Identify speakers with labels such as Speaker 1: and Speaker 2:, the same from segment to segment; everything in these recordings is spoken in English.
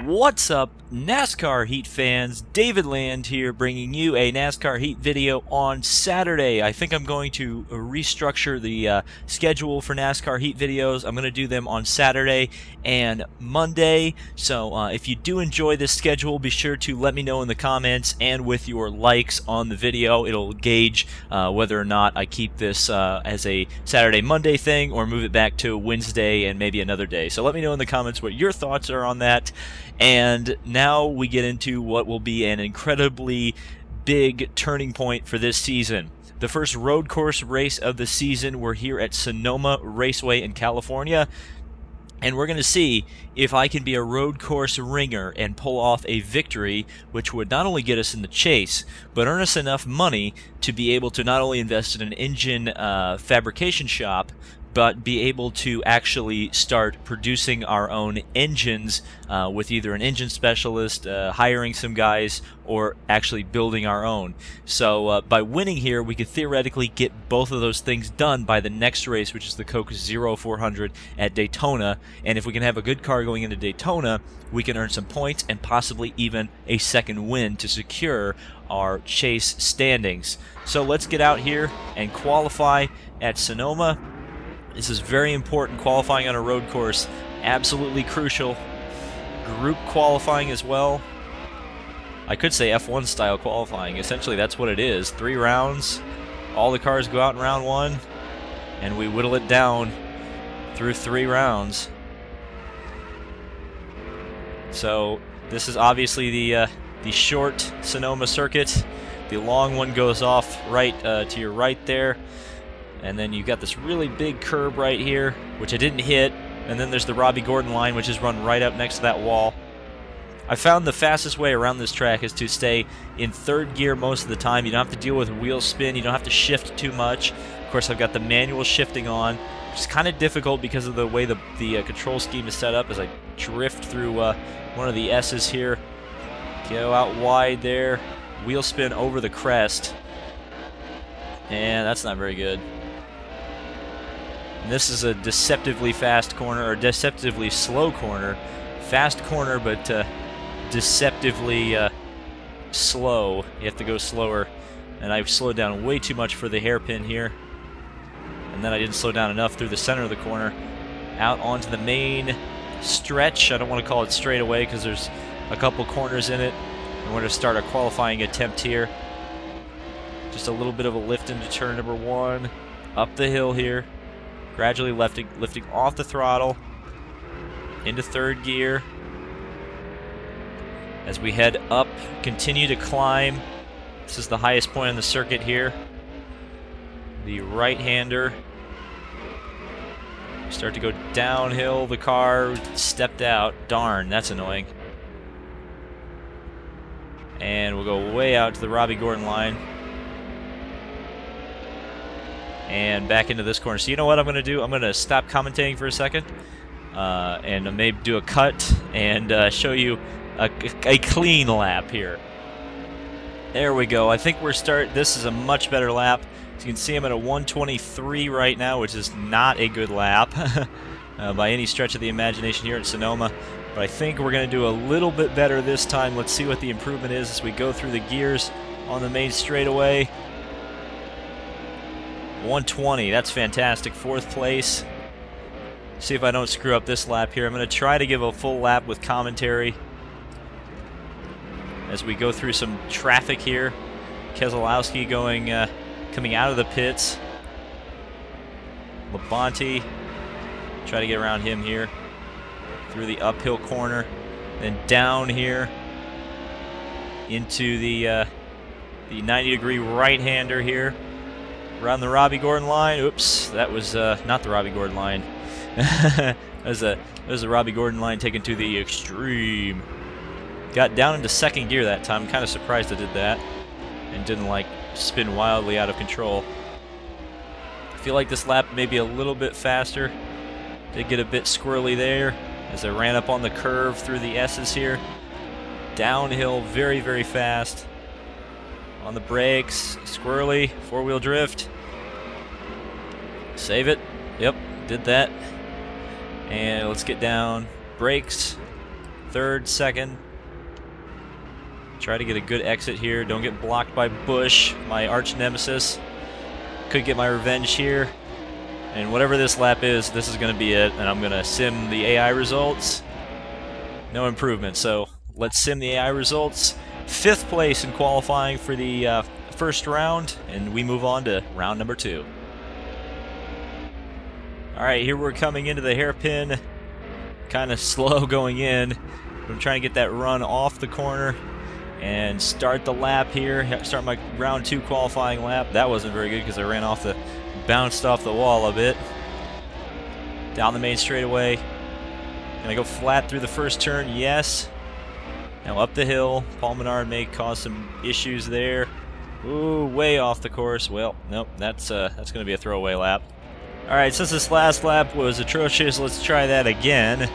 Speaker 1: What's up, NASCAR Heat fans? David Land here, bringing you a NASCAR Heat video on Saturday. I think I'm going to restructure the schedule for NASCAR Heat videos. I'm going to do them on Saturday and Monday. So if you do enjoy this schedule, be sure to let me know in the comments and with your likes on the video. It'll gauge whether or not I keep this as a Saturday, Monday thing or move it back to Wednesday and maybe another day. So let me know in the comments what your thoughts are on that. And now we get into what will be an incredibly big turning point for this season. The first road course race of the season, we're here at Sonoma Raceway in California. And we're going to see if I can be a road course ringer and pull off a victory, which would not only get us in the chase, but earn us enough money to be able to not only invest in an engine fabrication shop, but be able to actually start producing our own engines with either an engine specialist, hiring some guys, or actually building our own. So by winning here, we could theoretically get both of those things done by the next race, which is the Coke 0400 at Daytona. And if we can have a good car going into Daytona, we can earn some points and possibly even a second win to secure our chase standings. So let's get out here and qualify at Sonoma. This is very important, qualifying on a road course, absolutely crucial. Group qualifying as well. I could say F1 style qualifying. Essentially that's what it is. 3 rounds, all the cars go out in round 1, and we whittle it down through 3 rounds. So this is obviously the short Sonoma circuit. The long one goes off right to your right there. And then you've got this really big curb right here, which I didn't hit. And then there's the Robbie Gordon line, which is run right up next to that wall. I found the fastest way around this track is to stay in 3rd gear most of the time. You don't have to deal with wheel spin. You don't have to shift too much. Of course, I've got the manual shifting on, which is kind of difficult because of the way the control scheme is set up as I drift through one of the S's here. Go out wide there. Wheel spin over the crest. And that's not very good. And this is a deceptively fast corner, or deceptively slow corner. Fast corner, but deceptively slow. You have to go slower. And I've slowed down way too much for the hairpin here. And then I didn't slow down enough through the center of the corner. Out onto the main stretch. I don't want to call it straight away because there's a couple corners in it. I'm going to start a qualifying attempt here. Just a little bit of a lift into turn number 1. Up the hill here. Gradually lifting off the throttle into 3rd gear. As we head up, continue to climb. This is the highest point on the circuit here. The right-hander. Start to go downhill. The car stepped out. Darn, that's annoying. And we'll go way out to the Robbie Gordon line. And back into this corner. So you know what I'm going to do? I'm going to stop commentating for a second. And maybe do a cut and show you a clean lap here. There we go. I think this is a much better lap. As you can see, I'm at a 1:23 right now, which is not a good lap by any stretch of the imagination here at Sonoma. But I think we're going to do a little bit better this time. Let's see what the improvement is as we go through the gears on the main straightaway. 120, that's fantastic. 4th place. See if I don't screw up this lap here. I'm going to try to give a full lap with commentary as we go through some traffic here. Keselowski coming out of the pits. Labonte, try to get around him here through the uphill corner, then down here into the 90-degree right-hander here. Around the Robbie Gordon line. Oops, that was not the Robbie Gordon line. that was the Robbie Gordon line taken to the extreme. Got down into 2nd gear that time. I'm kind of surprised I did that and didn't spin wildly out of control. I feel like this lap may be a little bit faster. Did get a bit squirrely there as I ran up on the curve through the S's here. Downhill, very, very fast. On the brakes, squirrely, 4-wheel drift. Save it. Yep, did that. And let's get down. Brakes. third, second. Try to get a good exit here. Don't get blocked by Bush, my arch nemesis. Could get my revenge here. And whatever this lap is, this is going to be it. And I'm going to sim the AI results. No improvement. So let's sim the AI results. 5th place in qualifying for the first round. And we move on to round number 2. Alright, here we're coming into the hairpin. Kind of slow going in. I'm trying to get that run off the corner and start the lap here. Start my round 2 qualifying lap. That wasn't very good because I ran off bounced off the wall a bit. Down the main straightaway. Can I go flat through the first turn? Yes. Now up the hill. Paul Menard may cause some issues there. Ooh, way off the course. Well, nope, that's going to be a throwaway lap. Alright, since this last lap was atrocious, let's try that again.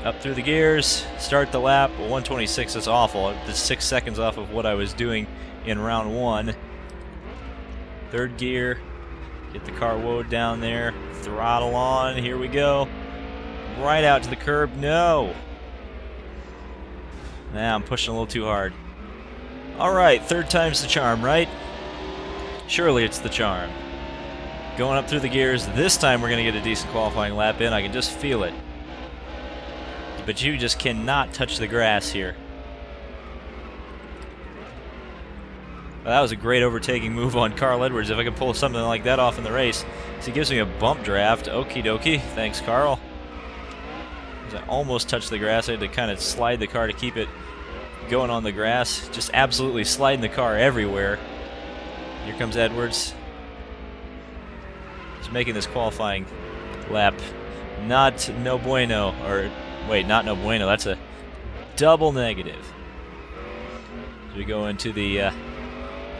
Speaker 1: Up through the gears, start the lap. 126 is awful. It's 6 seconds off of what I was doing in round 1. Third gear, get the car woed down there, throttle on, here we go. Right out to the curb, no! Nah, I'm pushing a little too hard. Alright, third time's the charm, right? Surely it's the charm. Going up through the gears, this time we're going to get a decent qualifying lap in, I can just feel it. But you just cannot touch the grass here. Well, that was a great overtaking move on Carl Edwards. If I can pull something like that off in the race. So he gives me a bump draft. Okie dokie. Thanks, Carl. I almost touched the grass. I had to kind of slide the car to keep it going on the grass. Just absolutely sliding the car everywhere. Here comes Edwards. He's making this qualifying lap not no bueno. Or, wait, not no bueno. That's a double negative. So we go into the...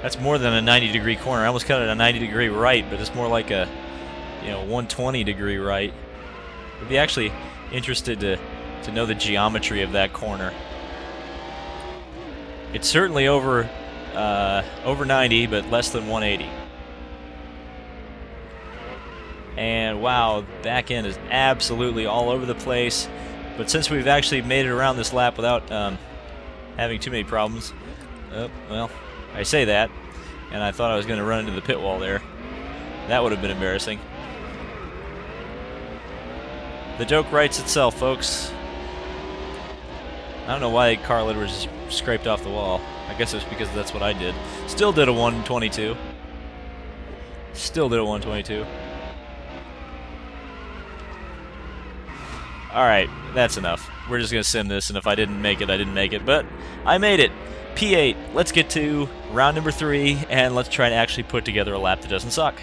Speaker 1: that's more than a 90-degree corner. I almost cut it a 90-degree right, but it's more like a 120-degree right. I'd be actually interested to know the geometry of that corner. It's certainly over 90, but less than 180. And wow, back end is absolutely all over the place. But since we've actually made it around this lap without having too many problems, well, I say that, and I thought I was going to run into the pit wall there. That would have been embarrassing. The joke writes itself, folks. I don't know why Carl Edwards scraped off the wall. I guess it was because that's what I did. Still did a 122. Still did a 122. Alright, that's enough. We're just going to sim this, and if I didn't make it, I didn't make it. But I made it. P8. Let's get to round number 3, and let's try to actually put together a lap that doesn't suck.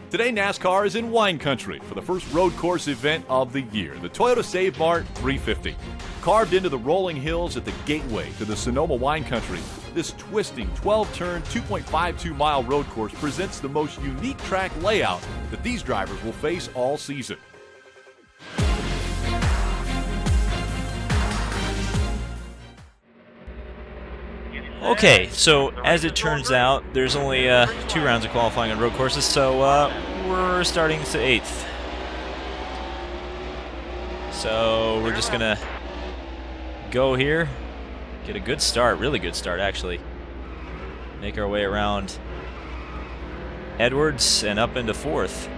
Speaker 2: Today, NASCAR is in wine country for the first road course event of the year, the Toyota Save Mart 350. Carved into the rolling hills at the gateway to the Sonoma wine country, this twisting 12-turn, 2.52-mile road course presents the most unique track layout that these drivers will face all season.
Speaker 1: Okay, so as it turns out, there's only 2 rounds of qualifying on road courses, so we're starting to 8th. So we're just gonna go here, get a good start, really good start actually. Make our way around Edwards and up into 4th.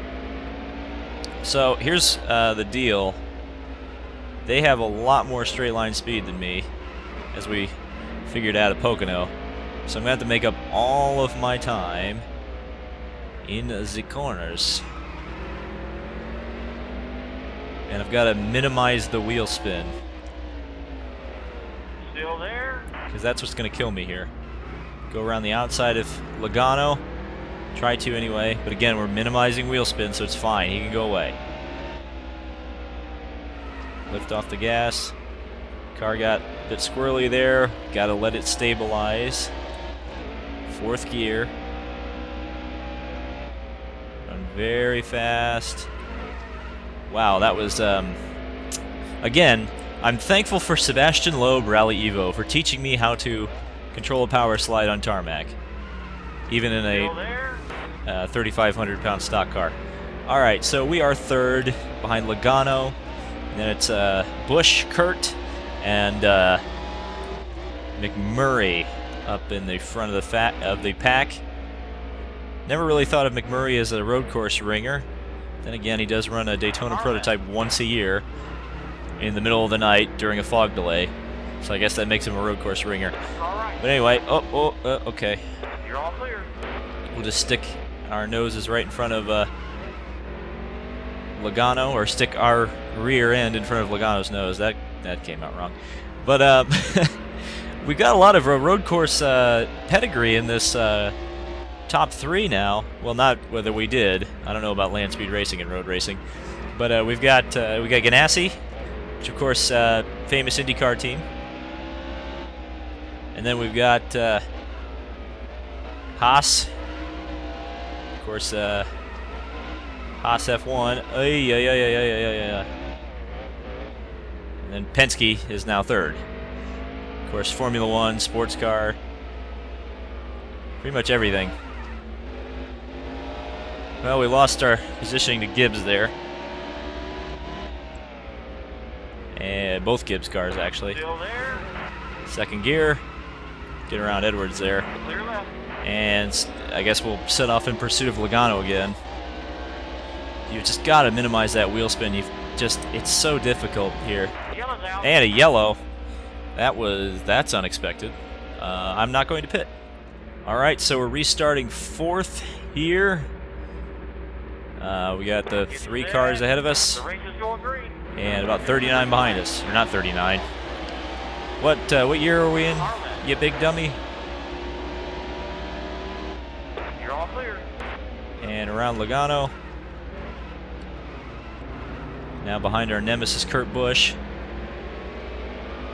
Speaker 1: So here's the deal. They have a lot more straight line speed than me, as we figured out at Pocono. So I'm going to have to make up all of my time in the corners. And I've got to minimize the wheel spin.
Speaker 3: Still there?
Speaker 1: Because that's what's going to kill me here. Go around the outside of Logano. Try to anyway. But again, we're minimizing wheel spin, so it's fine. He can go away. Lift off the gas. Car got a bit squirrely there. Got to let it stabilize. 4th gear. Run very fast. Wow, that was, again, I'm thankful for Sebastian Loeb Rally Evo for teaching me how to control a power slide on tarmac, even in a 3,500-pound stock car. All right, so we are 3rd behind Logano. And then it's Bush, Kurt, and McMurray up in the front of the pack. Never really thought of McMurray as a road course ringer. Then again, he does run a Daytona prototype once a year in the middle of the night during a fog delay. So I guess that makes him a road course ringer. But anyway, okay.
Speaker 3: You're all clear.
Speaker 1: We'll just stick our noses right in front of Logano, or stick our rear end in front of Logano's nose. That came out wrong. But we've got a lot of road course pedigree in this top three now. Well, not whether we did. I don't know about land speed racing and road racing. But we got Ganassi, which of course famous IndyCar team. And then we've got Haas. Of course, Haas F1. And then Penske is now third. Of course, Formula One, sports car, pretty much everything. Well, we lost our positioning to Gibbs there. And both Gibbs cars, actually.
Speaker 3: Still there.
Speaker 1: Second gear. Get around Edwards there.
Speaker 3: Clear left.
Speaker 1: And I guess we'll set off in pursuit of Logano again. You just got to minimize that wheel spin. It's so difficult here.
Speaker 3: Yellow's out.
Speaker 1: And a yellow. That's unexpected. I'm not going to pit. All right, so we're restarting fourth here. We got the three cars ahead of us,
Speaker 3: The race is going green.
Speaker 1: and about 39 behind us. Or not 39. What year are we in? You big dummy.
Speaker 3: You're all clear.
Speaker 1: And around Logano. Now behind our nemesis, Kurt Busch.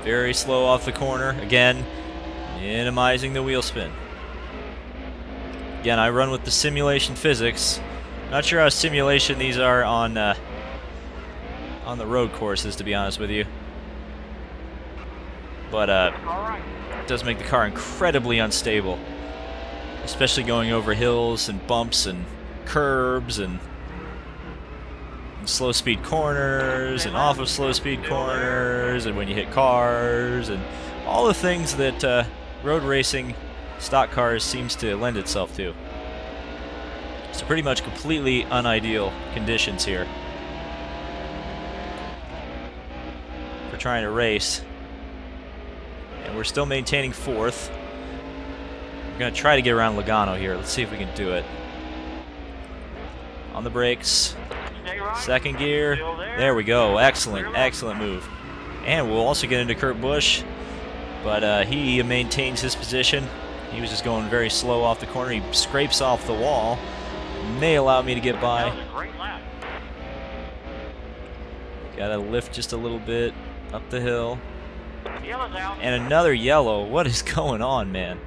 Speaker 1: Very slow off the corner. Again, minimizing the wheel spin. Again, I run with the simulation physics. Not sure how simulation these are on the road courses, to be honest with you. But
Speaker 3: All right.
Speaker 1: it does make the car incredibly unstable, especially going over hills and bumps and curbs and slow speed corners and off of slow speed corners, and when you hit cars and all the things that road racing stock cars seems to lend itself to. So pretty much completely unideal conditions here for trying to race. And we're still maintaining fourth. We're going to try to get around Logano here. Let's see if we can do it. On the brakes.
Speaker 3: Stay right.
Speaker 1: Second gear.
Speaker 3: Still there.
Speaker 1: There we go. Excellent, excellent move. And we'll also get into Kurt Busch, but he maintains his position. He was just going very slow off the corner. He scrapes off the wall. May allow me to get by.
Speaker 3: That was a great lap.
Speaker 1: Gotta lift just a little bit up the hill.
Speaker 3: Yellow's out.
Speaker 1: And another yellow. What is going on, man?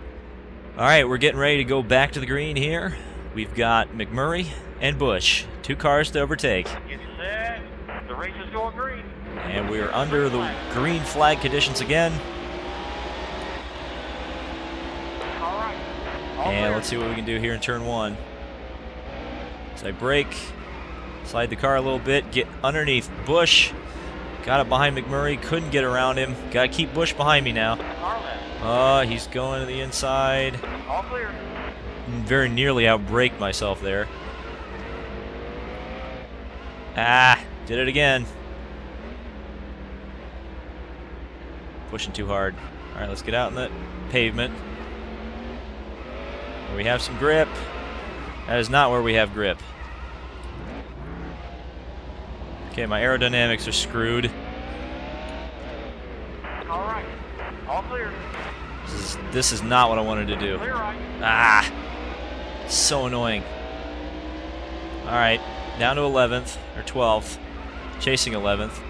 Speaker 1: Alright, we're getting ready to go back to the green here. We've got McMurray and Busch. Two cars to overtake.
Speaker 3: Get set. The race is going green.
Speaker 1: And we're under the green flag conditions again.
Speaker 3: All right. All
Speaker 1: And
Speaker 3: clear.
Speaker 1: let's see what we can do here in turn one. So I brake, slide the car a little bit, get underneath Busch. Got it behind McMurray, couldn't get around him. Gotta keep Busch behind me now.
Speaker 3: Car left.
Speaker 1: He's going to the inside.
Speaker 3: All clear.
Speaker 1: Very nearly outbraked myself there. Did it again. Pushing too hard. Alright, let's get out in the pavement. Where we have some grip. That is not where we have grip. Okay, my aerodynamics are screwed.
Speaker 3: All right. All clear.
Speaker 1: This is not what I wanted to do.
Speaker 3: Clear right.
Speaker 1: So annoying. Alright, down to 11th, or 12th. Chasing 11th.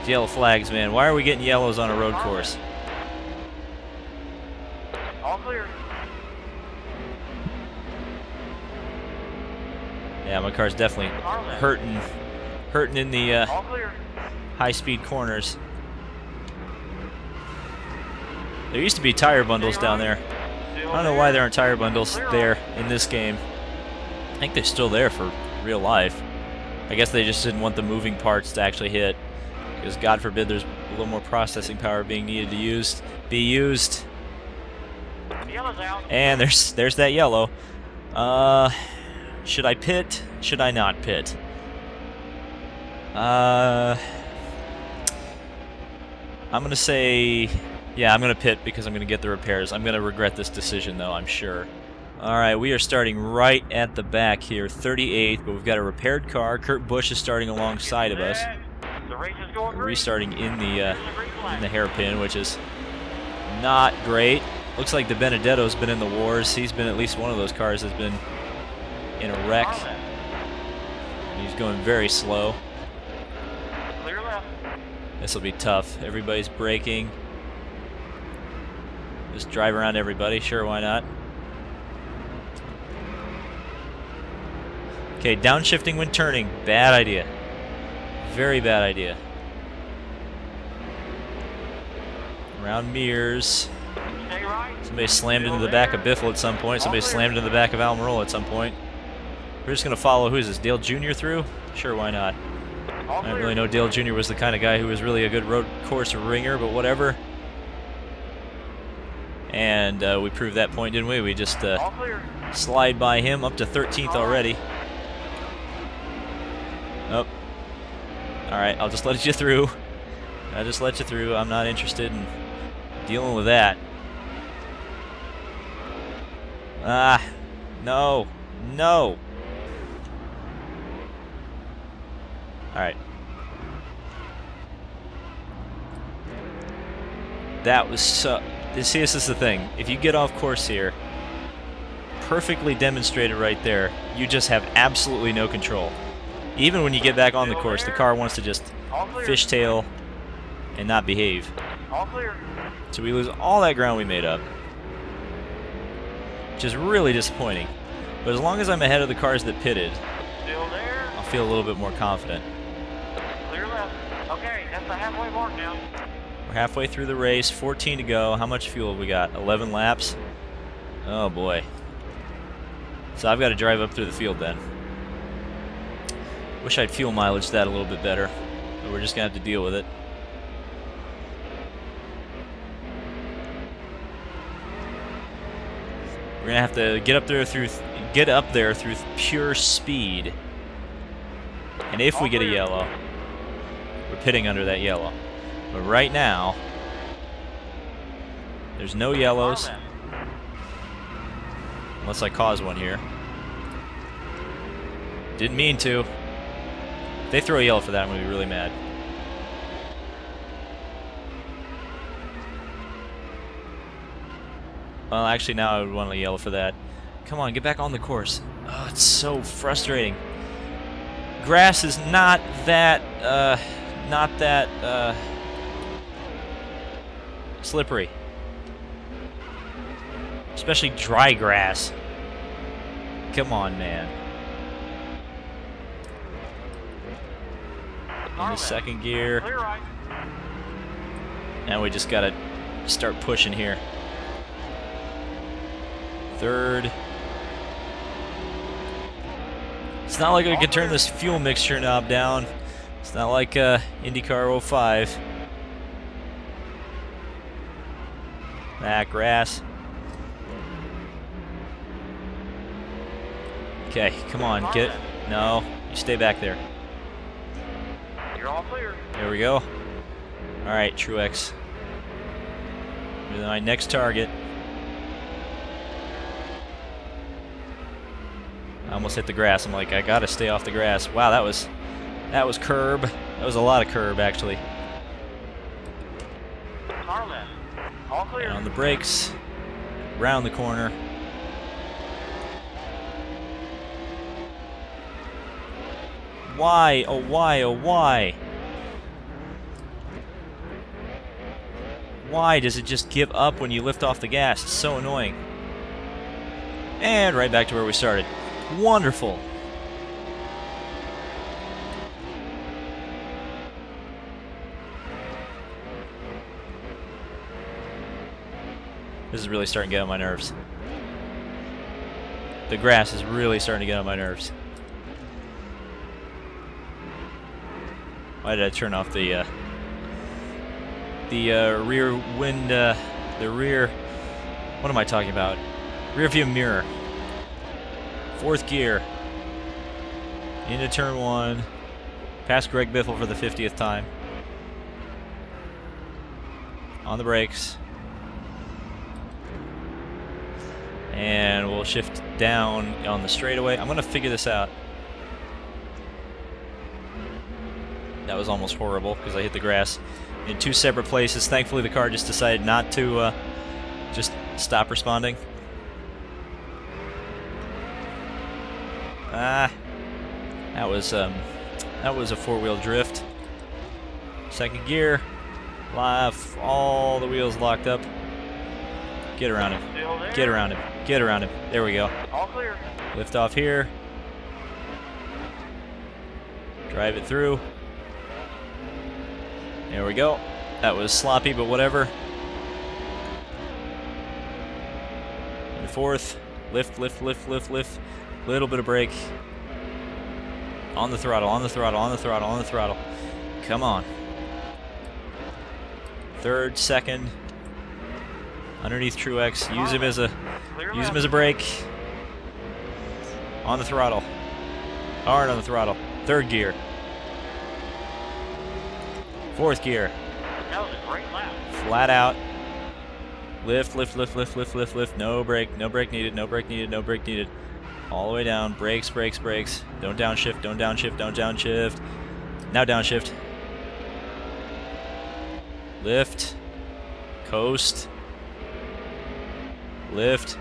Speaker 1: Yellow flags, man. Why are we getting yellows on a road course?
Speaker 3: All clear.
Speaker 1: Yeah, my car's definitely
Speaker 3: Car left.
Speaker 1: hurting in the
Speaker 3: All clear.
Speaker 1: high-speed corners. There used to be tire bundles down there.
Speaker 3: Still
Speaker 1: I don't know why there aren't tire bundles there in this game. I think they're still there for real life. I guess they just didn't want the moving parts to actually hit, because God forbid there's a little more processing power being needed to be used.
Speaker 3: Yellow's out.
Speaker 1: And there's that yellow. Should I pit? Should I not pit? I'm gonna say, yeah, I'm gonna pit because I'm gonna get the repairs. I'm gonna regret this decision though, I'm sure. Alright, we are starting right at the back here, 38th, but we've got a repaired car. Kurt Busch is starting alongside of us.
Speaker 3: The race is going
Speaker 1: We're
Speaker 3: green.
Speaker 1: restarting in the
Speaker 3: There's a green flag.
Speaker 1: hairpin, which is not great. Looks like the Benedetto's been in the wars. He's been, at least one of those cars has been in a wreck. He's going very slow.
Speaker 3: Clear left.
Speaker 1: This will be tough. Everybody's braking. Just drive around everybody. Sure, why not? Okay, downshifting when turning. Bad idea. Very bad idea. Around mirrors.
Speaker 3: Stay right.
Speaker 1: Somebody slammed into the back of Biffle at some point. Somebody slammed into the back of Almirola at some point. We're just going to follow, who is this, Dale Jr. through? Sure, why not?
Speaker 3: All
Speaker 1: I didn't
Speaker 3: clear.
Speaker 1: really know Dale Jr. was the kind of guy who was really a good road course ringer, but whatever. And we proved that point, didn't we? We just
Speaker 3: All clear.
Speaker 1: slide by him up to 13th already. Oh. Alright, I'll just let you through. I'll just let you through. I'm not interested in dealing with that. Ah. No. No. Alright. That was so... See, this is the thing. If you get off course here, perfectly demonstrated right there, you just have absolutely no control. Even when you get back on the course, the car wants to just
Speaker 3: All clear.
Speaker 1: fishtail and not behave.
Speaker 3: All clear.
Speaker 1: So we lose all that ground we made up, which is really disappointing. But as long as I'm ahead of the cars that pitted,
Speaker 3: Still there.
Speaker 1: I'll feel a little bit more confident.
Speaker 3: Clear left. Okay, that's the halfway mark now.
Speaker 1: We're halfway through the race, 14 to go. How much fuel have we got? 11 laps? Oh boy. So I've got to drive up through the field then. Wish I'd fuel mileage that a little bit better, but we're just going to have to deal with it. We're going to have to get up there through pure speed. And if we get a yellow, we're pitting under that yellow. But right now, there's no yellows. Unless I cause one here. Didn't mean to. If they throw a yellow for that, I'm going to be really mad. Well, actually, now I would want to yellow for that. Come on, get back on the course. Oh, it's so frustrating. Grass is not that slippery. Especially dry grass. Come on, man. In the second gear.
Speaker 3: Clear right.
Speaker 1: Now we just gotta start pushing here. Third. It's not like I can turn this fuel mixture knob down. It's not like IndyCar 05. Ah, grass. Okay, come on, get... No, you stay back there.
Speaker 3: You're all clear.
Speaker 1: There we go. Alright, Truex. You're my next target. I almost hit the grass. I'm like, I gotta stay off the grass. Wow, that was curb. That was a lot of curb, actually.
Speaker 3: Car left. All clear.
Speaker 1: And on the brakes. Round the corner. Why? Oh, why? Oh, why? Why does it just give up when you lift off the gas? It's so annoying. And right back to where we started. Wonderful. This is really starting to get on my nerves. The grass is really starting to get on my nerves. Why did I turn off the rear wind, the rear, what am I talking about? Rear view mirror. 4th gear. Into turn 1. Past Greg Biffle for the 50th time. On the brakes. And we'll shift down on the straightaway. I'm going to figure this out. That was almost horrible because I hit the grass in 2 separate places. Thankfully, the car just decided not to just stop responding. That was a 4-wheel drift. 2nd gear, live, all the wheels locked up. Get around him. Get around him. Get around him. There we go.
Speaker 3: All clear.
Speaker 1: Lift off here. Drive it through. There we go. That was sloppy, but whatever. And 4th. Lift, lift, lift, lift, lift. Little bit of brake. On the throttle, on the throttle, on the throttle, on the throttle. Come on. 3rd, 2nd. Underneath Truex. Use him as a brake. On the throttle. Hard on the throttle. 3rd gear. 4th gear.
Speaker 3: That was a great lap.
Speaker 1: Flat out. Lift, lift, lift, lift, lift, lift, lift. No brake. No brake needed. No brake needed. No brake needed. All the way down. Brakes, brakes, brakes. Don't downshift. Don't downshift. Don't downshift. Now downshift. Lift. Coast. Lift.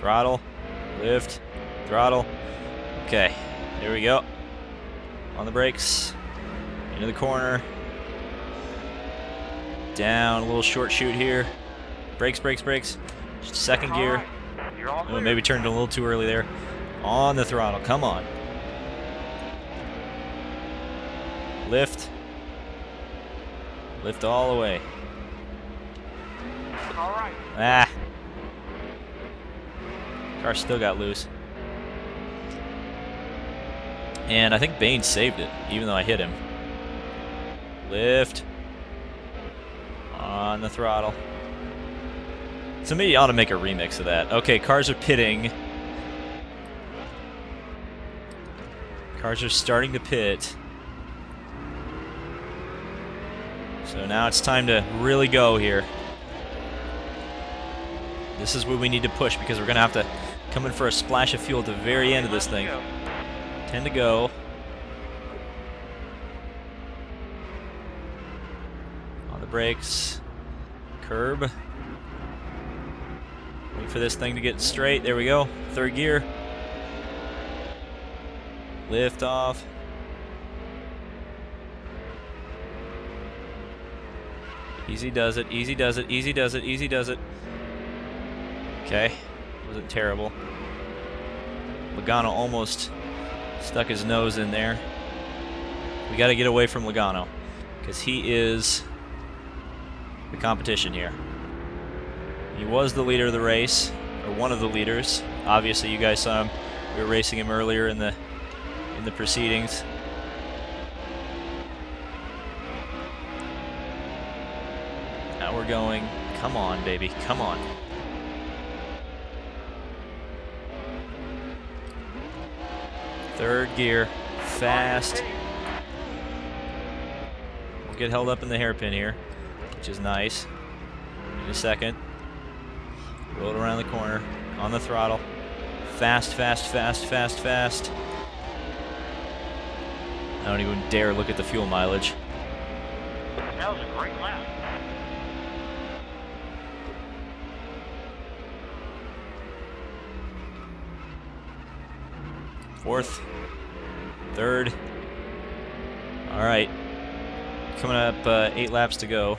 Speaker 1: Throttle. Lift. Throttle. Okay. Here we go. On the brakes. Into the corner. Down. A little short shoot here. Brakes, brakes, brakes. 2nd gear.
Speaker 3: Right. You're all
Speaker 1: Oh,
Speaker 3: clear.
Speaker 1: maybe turned a little too early there. On the throttle. Come on. Lift. Lift all the way.
Speaker 3: All right.
Speaker 1: Ah. Car still got loose. And I think Bain saved it, even though I hit him. Lift. On the throttle. Somebody ought to make a remix of that. Okay, cars are pitting. Cars are starting to pit. So now it's time to really go here. This is where we need to push because we're going to have to come in for a splash of fuel at the very end of this thing. 10 to go. On the brakes. Curb. Wait for this thing to get straight. There we go. 3rd gear. Lift off. Easy does it. Easy does it. Easy does it. Easy does it. Okay. Wasn't terrible. Logano almost stuck his nose in there. We got to get away from Logano because he is the competition here. He was the leader of the race, or one of the leaders. Obviously, you guys saw him. We were racing him earlier in the proceedings. Now we're going. Come on, baby. Come on. Third gear. Fast. We'll get held up in the hairpin here, which is nice. In a second. Roll it around the corner. On the throttle. Fast, fast, fast, fast, fast. I don't even dare look at the fuel mileage.
Speaker 3: That was a great lap.
Speaker 1: Fourth. Third. All right. Coming up 8 laps to go.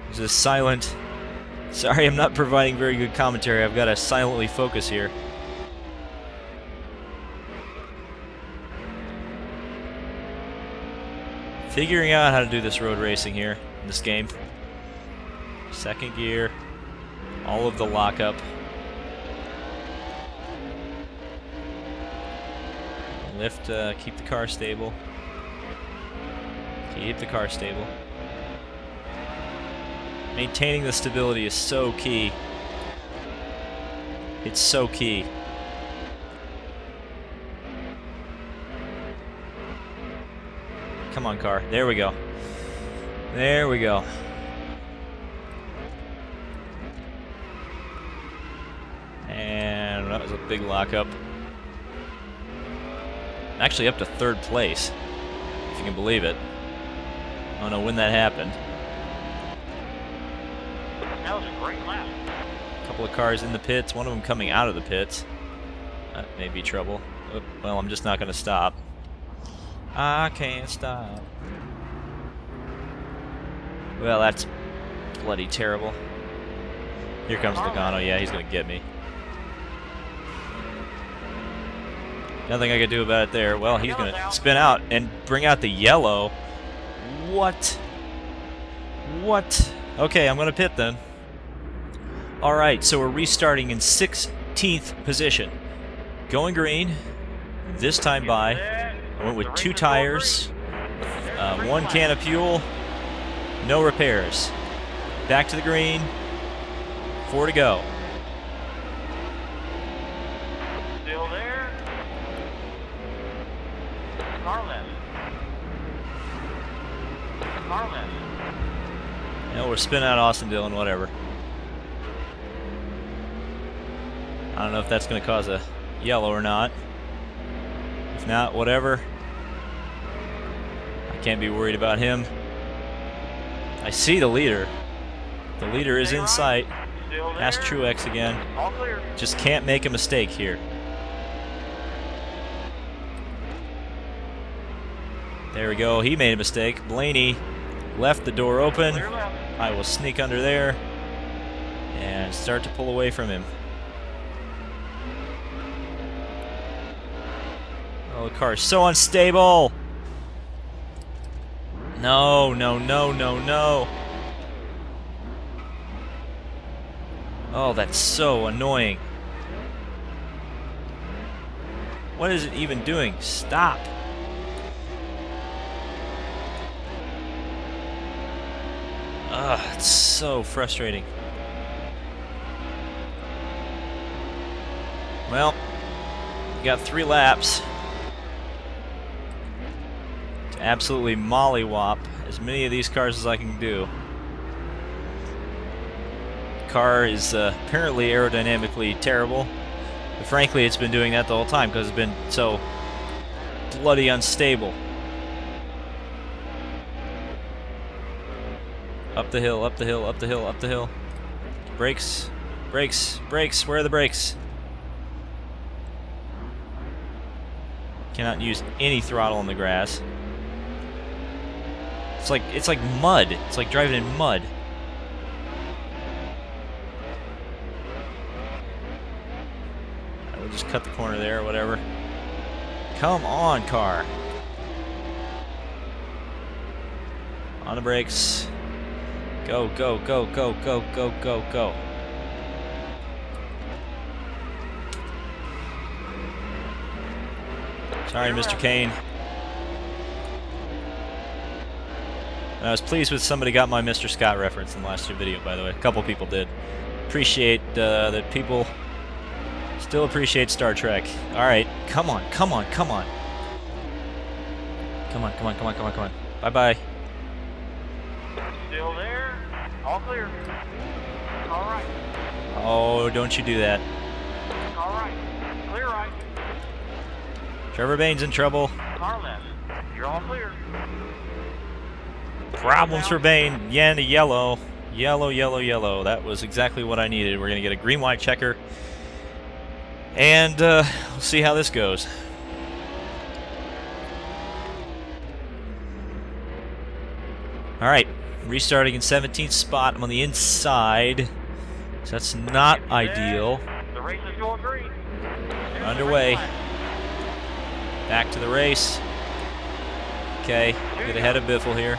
Speaker 1: There's a silent... Sorry, I'm not providing very good commentary. I've got to silently focus here. Figuring out how to do this road racing here in this game. Second gear. All of the lockup. Lift, keep the car stable. Keep the car stable. Maintaining the stability is so key. It's so key. Come on, car. There we go. There we go. And that was a big lockup. Actually up to 3rd place, if you can believe it. I don't know when that happened.
Speaker 3: That was a great lap.
Speaker 1: A couple of cars in the pits, one of them coming out of the pits. That may be trouble. Oh, well, I'm just not going to stop. I can't stop. Well, that's bloody terrible. Here comes Logano. Yeah, he's going to get me. Nothing I could do about it there. Well, he's going to spin out and bring out the yellow. What? What? Okay, I'm going to pit then. Alright, so we're restarting in 16th position. Going green. This time by. I went with 2 tires. 1 can of fuel. No repairs. Back to the green. 4 to go.
Speaker 3: Still there. Car left. Car left.
Speaker 1: No, we're spinning out Austin Dillon, whatever. I don't know if that's going to cause a yellow or not. If not, whatever. I can't be worried about him. I see the leader. The leader is in sight. Ask Truex again.
Speaker 3: All clear.
Speaker 1: Just can't make a mistake here. There we go. He made a mistake. Blaney left the door open.
Speaker 3: Clear left.
Speaker 1: I will sneak under there and start to pull away from him. Oh, the car is so unstable. No, no, no, no, no. Oh, that's so annoying. What is it even doing? Stop. Ugh, it's so frustrating. Well, we got 3 laps to absolutely mollywop as many of these cars as I can do. The car is apparently aerodynamically terrible, but frankly it's been doing that the whole time because it's been so bloody unstable. Up the hill, up the hill, up the hill, up the hill. Brakes, brakes, brakes. Where are the brakes? Cannot use any throttle on the grass. It's like mud. It's like driving in mud. Alright, we'll just cut the corner there or whatever. Come on, car. On the brakes. Go, go, go, go, go, go, go, go. Sorry, Mr. Kane. I was pleased with somebody got my Mr. Scott reference in the last video, by the way. A couple people did. Appreciate that people still appreciate Star Trek. Alright, come on, come on, come on. Come on, come on, come on, come on, come on. Bye-bye.
Speaker 3: Still there. All clear. All right.
Speaker 1: Oh, don't you do that.
Speaker 3: All right. Clear right.
Speaker 1: Trevor Bayne's in trouble.
Speaker 3: Car left. You're all clear.
Speaker 1: Problems for Bayne. Yeah, the yellow. Yellow, yellow, yellow. That was exactly what I needed. We're going to get a green-white checker. And we'll see how this goes. All right. Restarting in 17th spot. I'm on the inside. So that's not ideal.
Speaker 3: The race is going green.
Speaker 1: Underway. Back to the race. Okay. Get ahead of Biffle here.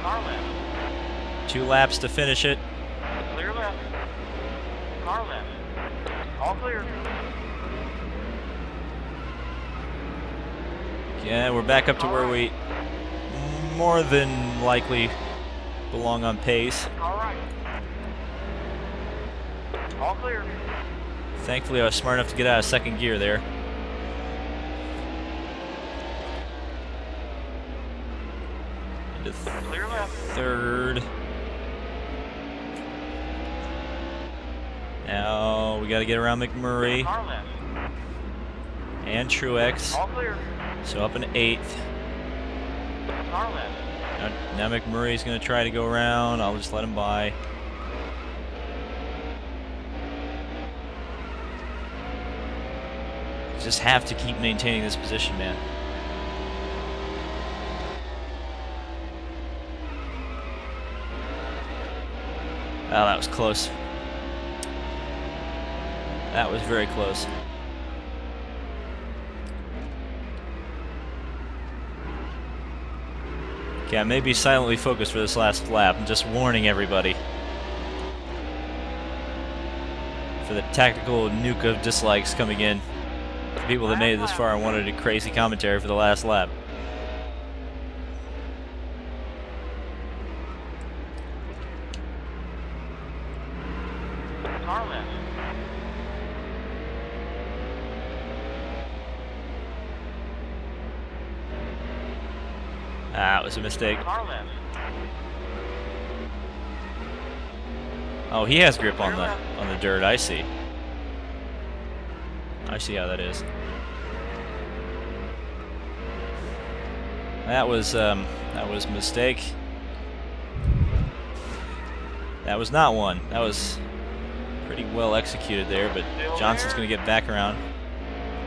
Speaker 3: Car left.
Speaker 1: 2 laps to finish it.
Speaker 3: Clear left. Car left. All clear.
Speaker 1: Yeah, we're back up to where we more than likely belong on pace.
Speaker 3: All right. All clear.
Speaker 1: Thankfully, I was smart enough to get out of second gear there. Into
Speaker 3: Clear left.
Speaker 1: third. Now we got to get around McMurray
Speaker 3: Car left.
Speaker 1: and Truex.
Speaker 3: All clear.
Speaker 1: So up in eighth.
Speaker 3: Car left.
Speaker 1: Now McMurray's going to try to go around. I'll just let him by. Just have to keep maintaining this position, man. Oh, that was close. That was very close. Okay, I may be silently focused for this last lap. I'm just warning everybody. For the tactical nuke of dislikes coming in. The people that made it this far and wanted a crazy commentary for the last lap.
Speaker 3: Car left.
Speaker 1: Ah, it was a mistake.
Speaker 3: Car left.
Speaker 1: Oh, he has grip on the dirt. I see. I see how that is. That was a mistake. That was not one. That was pretty well executed there, but Johnson's going to get back around.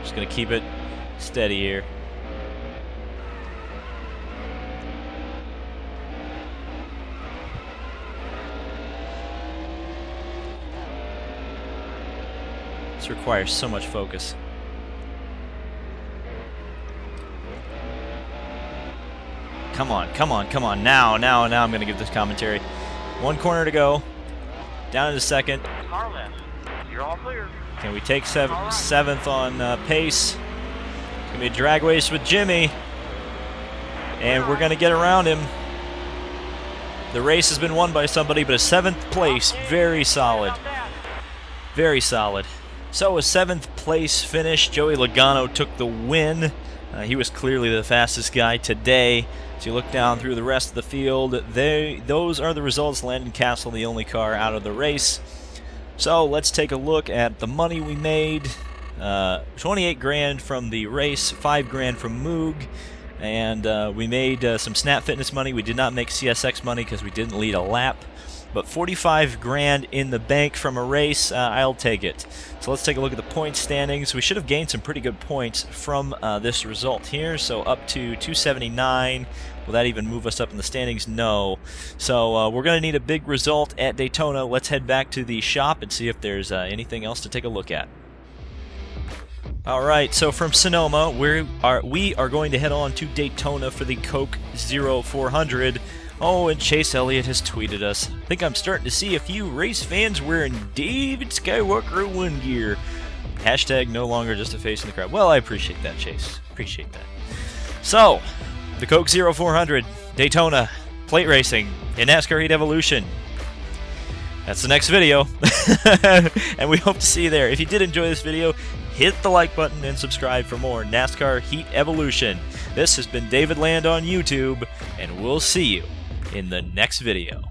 Speaker 1: Just going to keep it steady here. This requires so much focus. Come on, come on, come on. Now I'm going to give this commentary. One corner to go. Down into second.
Speaker 3: Car left. You're all clear.
Speaker 1: Can we take seventh on pace? It's going to be a drag race with Jimmy. And we're going to get around him. The race has been won by somebody, but a 7th place, very solid. Very solid. So a 7th place finish. Joey Logano took the win. He was clearly the fastest guy today. As you look down through the rest of the field, those are the results. Landon Castle, the only car out of the race. So let's take a look at the money we made. 28 grand from the race, 5 grand from Moog, and we made some Snap Fitness money. We did not make CSX money because we didn't lead a lap. But 45 grand in the bank from a race, I'll take it. So let's take a look at the point standings. We should have gained some pretty good points from this result here. So up to 279. Will that even move us up in the standings? No. So we're going to need a big result at Daytona. Let's head back to the shop and see if there's anything else to take a look at. Alright, so from Sonoma, we are going to head on to Daytona for the Coke 0400. Oh, and Chase Elliott has tweeted us. I think I'm starting to see a few race fans wearing David Skywalker one gear. Hashtag no longer just a face in the crowd. Well, I appreciate that, Chase. Appreciate that. So, the Coke 0400, Daytona, plate racing, in NASCAR Heat Evolution. That's the next video. And we hope to see you there. If you did enjoy this video, hit the like button and subscribe for more NASCAR Heat Evolution. This has been David Land on YouTube, and we'll see you in the next video.